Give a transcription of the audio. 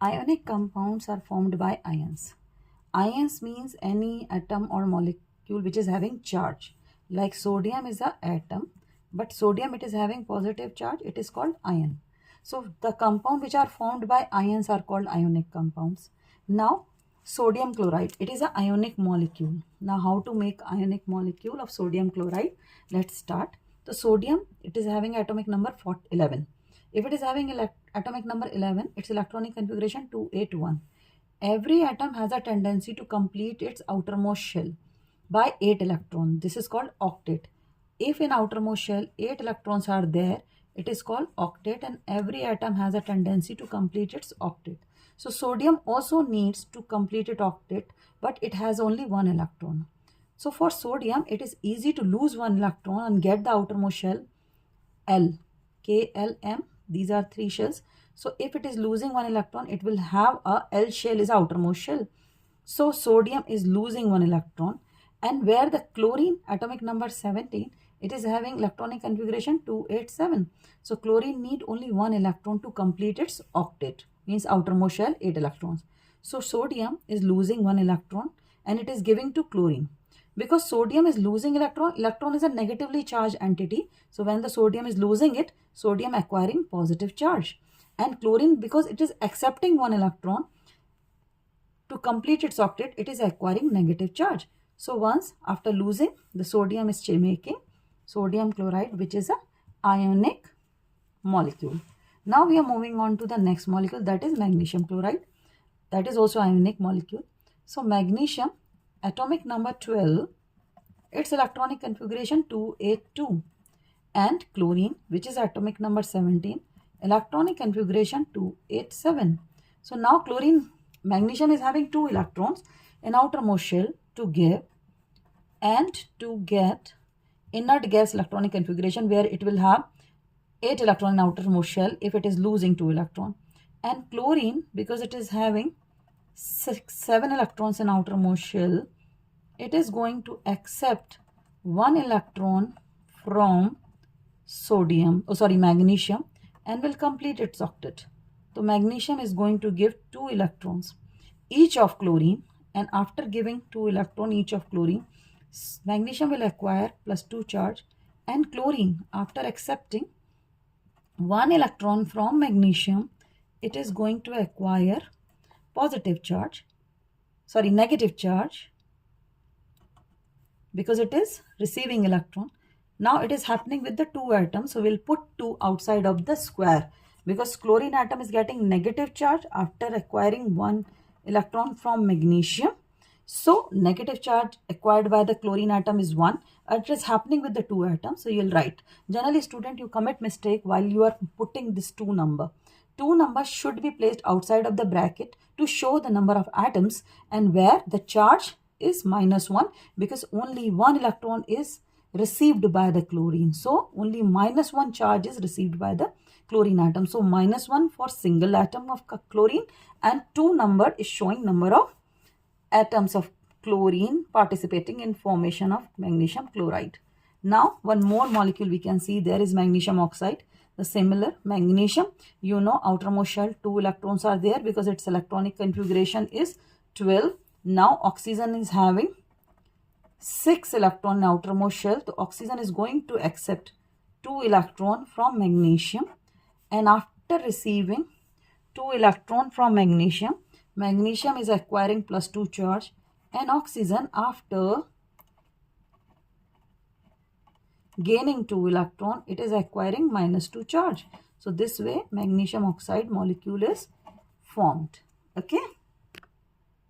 Ionic compounds are formed by ions. Ions means any atom or molecule which is having charge. Like sodium is a atom, but sodium it is having positive charge, it is called ion. So the compound which are formed by ions are called ionic compounds. Now sodium chloride, it is a ionic molecule. Now how to make ionic molecule of sodium chloride? Let's start. The sodium, it is having atomic number 11. If it is having atomic number 11, its electronic configuration 281. Every atom has a tendency to complete its outermost shell by 8 electrons. This is called octet. If in outermost shell 8 electrons are there, it is called octet, and every atom has a tendency to complete its octet. So sodium also needs to complete its octet, but it has only 1 electron. So for sodium, it is easy to lose 1 electron and get the outermost shell L, K, L, M. These are 3 shells. So if it is losing 1 electron, it will have a L shell is outermost shell. So sodium is losing 1 electron. And where the chlorine, atomic number 17, it is having electronic configuration 287. So chlorine need only 1 electron to complete its octet, means outermost shell 8 electrons. So sodium is losing 1 electron and it is giving to chlorine. Because sodium is losing electron is a negatively charged entity. So when the sodium is losing it, sodium acquiring positive charge. And chlorine, because it is accepting 1 electron, to complete its octet, it is acquiring negative charge. So once after losing, the sodium is making sodium chloride, which is a ionic molecule. Now we are moving on to the next molecule, that is magnesium chloride. That is also ionic molecule. So magnesium, atomic number 12, its electronic configuration 282. And chlorine, which is atomic number 17, electronic configuration 287. So now chlorine, magnesium is having 2 electrons in outermost shell to give and to get inert gas electronic configuration, where it will have 8 electron in outermost shell if it is losing 2 electron. And chlorine, because it is having 7 electrons in outermost shell, it is going to accept 1 electron from magnesium, and will complete its octet. So magnesium is going to give 2 electrons each of chlorine, and after giving 2 electron each of chlorine, magnesium will acquire +2 charge, and chlorine, after accepting 1 electron from magnesium, it is going to acquire negative charge, because it is receiving electron. Now it is happening with the 2 atoms, so we'll put 2 outside of the square, because chlorine atom is getting negative charge after acquiring 1 electron from magnesium. So negative charge acquired by the chlorine atom is 1. It is happening with the 2 atoms, so you'll write. Generally student, you commit mistake while you are putting this 2 number. 2 numbers should be placed outside of the bracket to show the number of atoms, and where the charge is -1, because only 1 electron is received by the chlorine. So only -1 charge is received by the chlorine atom. So -1 for single atom of chlorine, and 2 number is showing number of atoms of chlorine participating in formation of magnesium chloride. Now one more molecule we can see, there is magnesium oxide. The similar magnesium, you know, outermost shell 2 electrons are there because its electronic configuration is 12. Now oxygen is having 6 electron in outermost shell. So oxygen is going to accept 2 electron from magnesium, and after receiving 2 electron from magnesium, magnesium is acquiring +2 charge, and oxygen, after gaining 2 electron, it is acquiring -2 charge. So this way magnesium oxide molecule is formed. Okay.